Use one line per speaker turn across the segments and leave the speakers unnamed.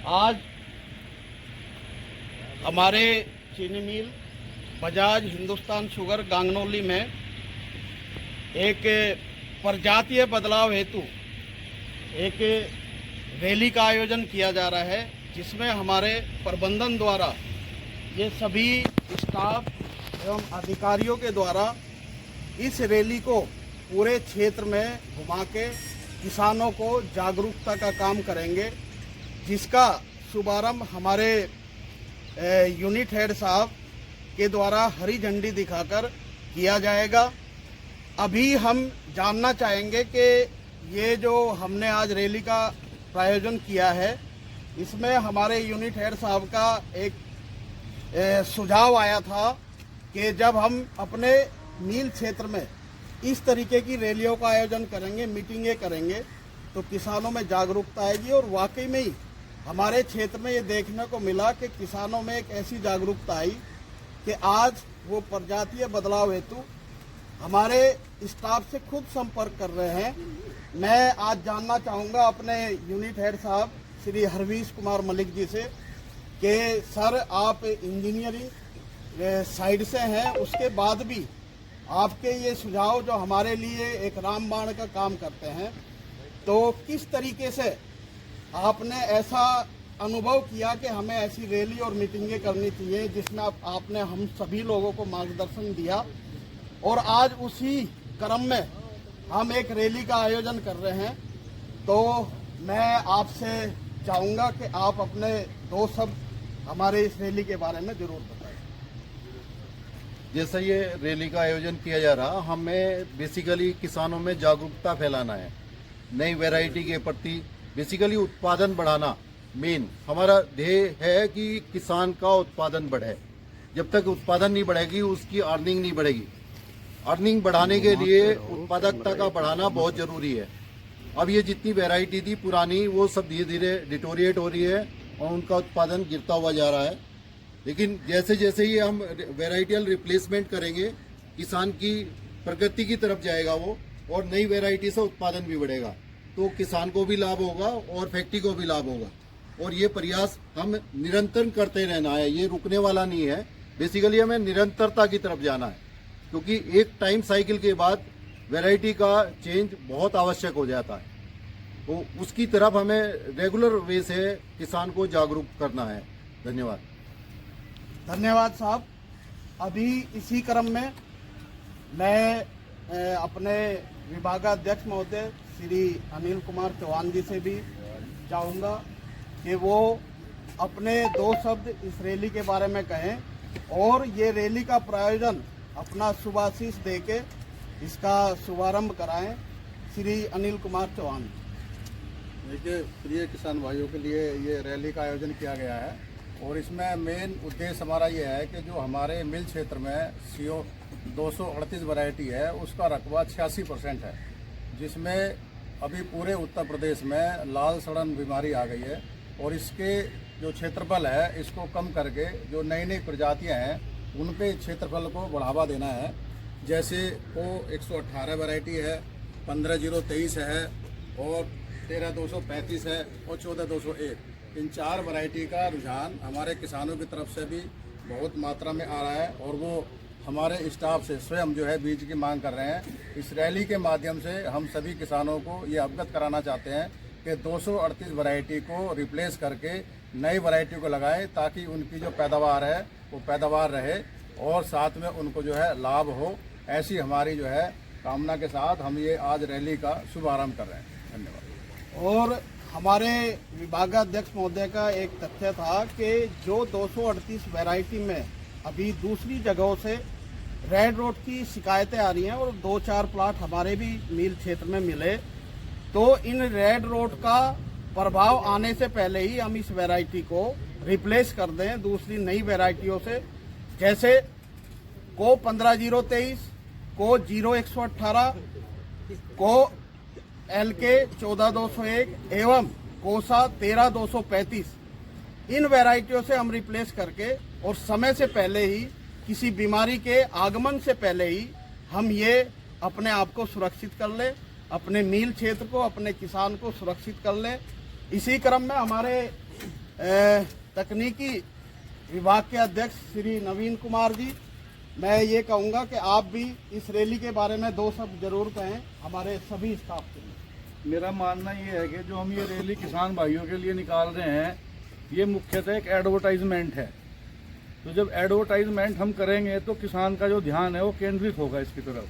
आज हमारे चीनी मिल बजाज हिंदुस्तान शुगर गांगनौली में एक प्रजातीय बदलाव हेतु एक रैली का आयोजन किया जा रहा है, जिसमें हमारे प्रबंधन द्वारा ये सभी स्टाफ एवं अधिकारियों के द्वारा इस रैली को पूरे क्षेत्र में घुमा के किसानों को जागरूकता का काम करेंगे, जिसका शुभारंभ हमारे यूनिट हेड साहब के द्वारा हरी झंडी दिखाकर किया जाएगा। अभी हम जानना चाहेंगे कि ये जो हमने आज रैली का प्रायोजन किया है, इसमें हमारे यूनिट हेड साहब का एक सुझाव आया था कि जब हम अपने मिल क्षेत्र में इस तरीके की रैलियों का आयोजन करेंगे, मीटिंगें करेंगे, तो किसानों में जागरूकता आएगी। और वाकई में ही हमारे क्षेत्र में ये देखने को मिला कि किसानों में एक ऐसी जागरूकता आई कि आज वो प्रजातीय बदलाव हेतु हमारे स्टाफ से खुद संपर्क कर रहे हैं। मैं आज जानना चाहूँगा अपने यूनिट हेड साहब श्री हरवीश कुमार मलिक जी से कि सर, आप इंजीनियरिंग साइड से हैं, उसके बाद भी आपके ये सुझाव जो हमारे लिए एक रामबाण का काम करते हैं, तो किस तरीके से आपने ऐसा अनुभव किया कि हमें ऐसी रैली और मीटिंगें करनी चाहिए, जिसमें आपने हम सभी लोगों को मार्गदर्शन दिया। और आज उसी क्रम में हम एक रैली का आयोजन कर रहे हैं। तो मैं आपसे चाहूँगा कि आप अपने दो शब्द हमारे इस रैली के बारे में जरूर बताएं।
जैसा ये रैली का आयोजन किया जा रहा, हमें बेसिकली किसानों में जागरूकता फैलाना है, नई वैरायटी के प्रति बेसिकली उत्पादन बढ़ाना। मेन हमारा ध्येय है कि किसान का उत्पादन बढ़े। जब तक उत्पादन नहीं बढ़ेगी, उसकी अर्निंग नहीं बढ़ेगी। अर्निंग बढ़ाने के लिए उत्पादकता का बढ़ाना बहुत जरूरी है। अब ये जितनी वैरायटी थी पुरानी, वो सब धीरे धीरे डिटोरिएट हो रही है और उनका उत्पादन गिरता हुआ जा रहा है। लेकिन जैसे जैसे ही हम वेराइटियल रिप्लेसमेंट करेंगे, किसान की प्रगति की तरफ जाएगा वो, और नई वैरायटी से उत्पादन भी बढ़ेगा, तो किसान को भी लाभ होगा और फैक्ट्री को भी लाभ होगा। और ये प्रयास हम निरंतर करते रहना है, ये रुकने वाला नहीं है। बेसिकली हमें निरंतरता की तरफ जाना है, क्योंकि एक टाइम साइकिल के बाद वैरायटी का चेंज बहुत आवश्यक हो जाता है। तो उसकी तरफ हमें रेगुलर वे से किसान को जागरूक करना है। धन्यवाद।
धन्यवाद साहब। अभी इसी क्रम में मैं अपने विभागाध्यक्ष महोदय श्री अनिल कुमार चौहान जी से भी चाहूँगा कि वो अपने दो शब्द इस रैली के बारे में कहें और ये रैली का प्रायोजन अपना शुभाशीष देके इसका शुभारंभ कराएं। श्री अनिल कुमार चौहान।
देखिए, प्रिय किसान भाइयों के लिए ये रैली का आयोजन किया गया है, और इसमें मेन उद्देश्य हमारा ये है कि जो हमारे मिल क्षेत्र में CO 238 वैरायटी है, उसका रकबा 86% है, जिसमें अभी पूरे उत्तर प्रदेश में लाल सड़न बीमारी आ गई है। और इसके जो क्षेत्रफल है, इसको कम करके जो नई नई प्रजातियां हैं, उन पे क्षेत्रफल को बढ़ावा देना है। जैसे वो 118 वैरायटी है, 15023 है, और 13235 है, और 14201। इन 4 वैरायटी का रुझान हमारे किसानों की तरफ से भी बहुत मात्रा में आ रहा है, और वो हमारे स्टाफ से स्वयं जो है बीज की मांग कर रहे हैं। इस रैली के माध्यम से हम सभी किसानों को ये अवगत कराना चाहते हैं कि 238 वैरायटी को रिप्लेस करके नई वैरायटी को लगाएं, ताकि उनकी जो पैदावार है वो पैदावार रहे और साथ में उनको जो है लाभ हो। ऐसी हमारी जो है कामना के साथ हम ये आज रैली का शुभारंभ कर रहे हैं। धन्यवाद।
और हमारे विभागाध्यक्ष महोदय का एक तथ्य था कि जो 238 वैरायटी में अभी दूसरी जगहों से रेड रोड की शिकायतें आ रही हैं, और 2-4 प्लाट हमारे भी मिल क्षेत्र में मिले, तो इन रेड रोड का प्रभाव आने से पहले ही हम इस वैरायटी को रिप्लेस कर दें दूसरी नई वैरायटियों से, जैसे को 15023, को 0118, को LK 14201 एवं कोसा 13235। इन वैरायटियों से हम रिप्लेस करके और समय से पहले ही, किसी बीमारी के आगमन से पहले ही हम ये अपने आप को सुरक्षित कर लें, अपने मिल क्षेत्र को, अपने किसान को सुरक्षित कर लें। इसी क्रम में हमारे तकनीकी विभाग के अध्यक्ष श्री नवीन कुमार जी, मैं ये कहूँगा कि आप भी इस रैली के बारे में 2 शब्द जरूर कहें हमारे सभी स्टाफ के लिए।
मेरा मानना ये है कि जो हम ये रैली किसान भाइयों के लिए निकाल रहे हैं, ये मुख्यतः एक एडवर्टाइजमेंट है। तो जब एडवर्टाइजमेंट हम करेंगे तो किसान का जो ध्यान है वो केंद्रित होगा इसकी तरफ,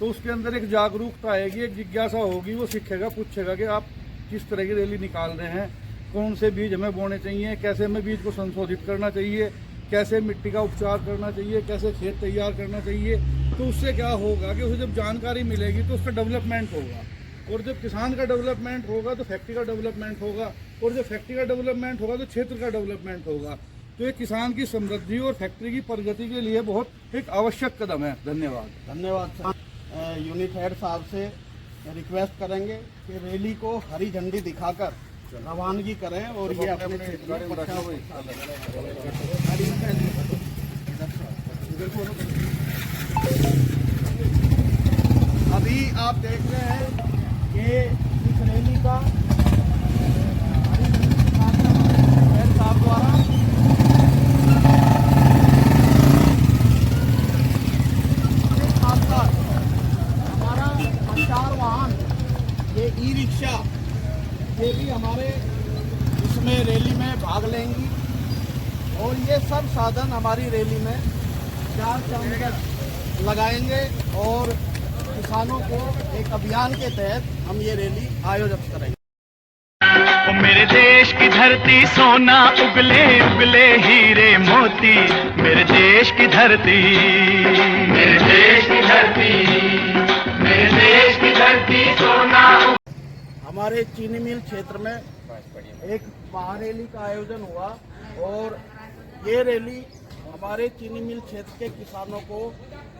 तो उसके अंदर एक जागरूकता आएगी, एक जिज्ञासा होगी, वो सीखेगा, पूछेगा कि आप किस तरह की रैली निकाल रहे हैं, कौन से बीज हमें बोने चाहिए, कैसे हमें बीज को संशोधित करना चाहिए, कैसे मिट्टी का उपचार करना चाहिए, कैसे खेत तैयार करना चाहिए। तो उससे क्या होगा कि उसे जब जानकारी मिलेगी तो उसका डेवलपमेंट होगा, और जब किसान का डेवलपमेंट होगा तो फैक्ट्री का डेवलपमेंट होगा, और जब फैक्ट्री का डेवलपमेंट होगा तो क्षेत्र का डेवलपमेंट होगा। तो ये किसान की समृद्धि और फैक्ट्री की प्रगति के लिए बहुत एक आवश्यक कदम है। धन्यवाद।
धन्यवाद सर। यूनिट हेड साहब से रिक्वेस्ट करेंगे कि रैली को हरी झंडी दिखाकर रवानगी करें और ये अपने क्षेत्र में अभी आप देख रहे हैं कि इस रैली का हेड साहब द्वारा हमारा संचार वाहन ये ई रिक्शा ये भी हमारे इसमें रैली में भाग लेंगी, और ये सब साधन हमारी रैली में 4 चौंसठ लगाएंगे और किसानों को एक अभियान के तहत हम ये रैली आयोजित करेंगे।
ओ मेरे देश की धरती सोना उगले उगले हीरे मोती, मेरे देश की धरती, मेरे देश की धरती, मेरे देश की धरती सोना।
हमारे चीनी मिल क्षेत्र में एक महारैली का आयोजन हुआ, और ये रैली हमारे चीनी मिल क्षेत्र के किसानों को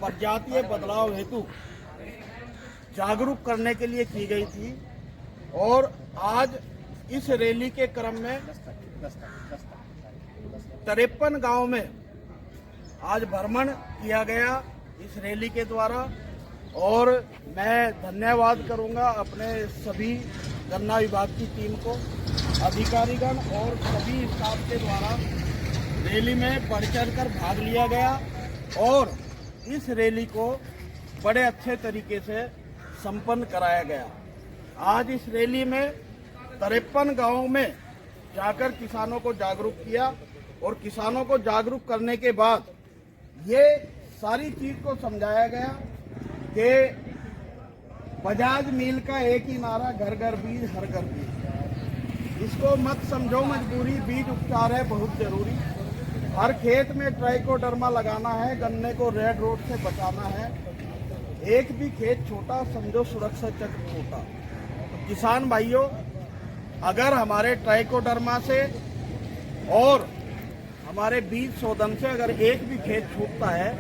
प्रजातीय बदलाव हेतु जागरूक करने के लिए की गई थी। और आज इस रैली के क्रम में 53 गांव में आज भ्रमण किया गया इस रैली के द्वारा, और मैं धन्यवाद करूंगा अपने सभी गन्ना विभाग की टीम को, अधिकारीगण और सभी स्टाफ के द्वारा रैली में बढ़ चढ़ कर भाग लिया गया, और इस रैली को बड़े अच्छे तरीके से संपन्न कराया गया। आज इस रैली में 53 गांवों में जाकर किसानों को जागरूक किया, और किसानों को जागरूक करने के बाद ये सारी चीज को समझाया गया कि बजाज मिल का एक ही नारा, घर घर बीज हर घर बीज। इसको मत समझो मजबूरी, बीज उपचार है बहुत जरूरी। हर खेत में ट्राइकोडर्मा लगाना है, गन्ने को रेड रोड से बचाना है। एक भी खेत छोटा समझो सुरक्षा चक्र छोटा। तो किसान भाइयों, अगर हमारे ट्राइकोडर्मा से और हमारे बीज शोधन से अगर एक भी खेत छूटता है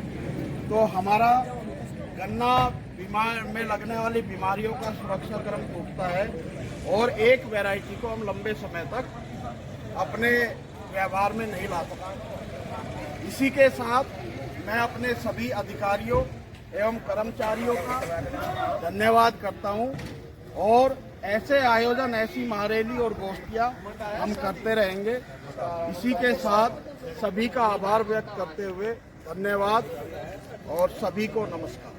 तो हमारा गन्ना बीमार में लगने वाली बीमारियों का सुरक्षा क्रम टूटता है, और एक वैरायटी को हम लंबे समय तक अपने व्यवहार में नहीं ला सकते। इसी के साथ मैं अपने सभी अधिकारियों एवं कर्मचारियों का धन्यवाद करता हूं, और ऐसे आयोजन, ऐसी महारैली और गोष्ठियां हम करते रहेंगे। इसी के साथ सभी का आभार व्यक्त करते हुए धन्यवाद और सभी को नमस्कार।